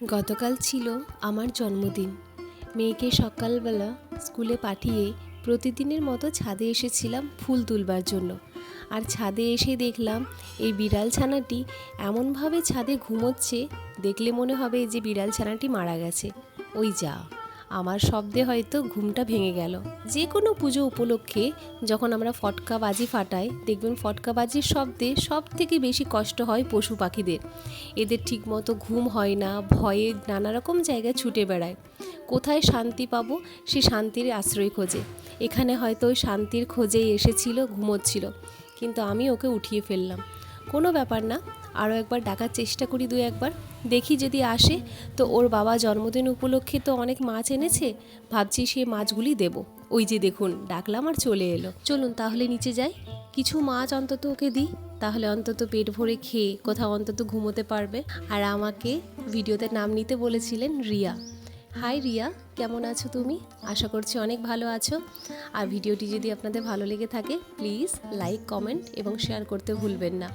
গতকাল ছিল আমার জন্মদিন। মেয়েকে সকালবেলা স্কুলে পাঠিয়ে প্রতিদিনের মতো ছাদে এসেছিলাম ফুল তুলবার জন্য। আর ছাদে এসে দেখলাম এই বিড়াল ছানাটি এমনভাবে ছাদে ঘুমোচ্ছে, দেখলে মনে হবে যে বিড়াল ছানাটি মারা গেছে। ওই যা, আমার শব্দে হয়তো ঘুমটা ভেঙে গেল। যে কোনো পুজো উপলক্ষে যখন আমরা ফটকা বাজি ফাটাই, দেখবেন ফটকা বাজির শব্দে সব থেকে বেশি কষ্ট হয় পশু পাখিদের। এদের ঠিকমতো ঘুম হয় না, ভয়ে নানা রকম জায়গায় ছুটে বেড়ায়। কোথায় শান্তি পাবো, সে শান্তির আশ্রয় খোঁজে। এখানে হয়তো ওই শান্তির খোঁজেই এসেছিল, ঘুমোচ্ছিল, কিন্তু আমি ওকে উঠিয়ে ফেললাম। কোনো ব্যাপার না, আরও একবার ডাকার চেষ্টা করি, দু একবার দেখি যদি আসে। তো ওর বাবা জন্মদিন উপলক্ষে তো অনেক মাছ এনেছে, ভাবছি সে মাছগুলি দেব। ওই যে দেখুন, ডাকলাম আর চলে এলো। চলুন তাহলে নিচে যাই, কিছু মাছ অন্তত ওকে দিই, তাহলে অন্তত পেট ভরে খেয়ে কোথাও অন্তত ঘুমোতে পারবে। আর আমাকে ভিডিওতে নাম নিতে বলেছিলেন রিয়া। হাই রিয়া, কেমন আছো তুমি? আশা করছি অনেক ভালো আছো। আর ভিডিওটি যদি আপনাদের ভালো লেগে থাকে, প্লিজ লাইক, কমেন্ট এবং শেয়ার করতে ভুলবেন না।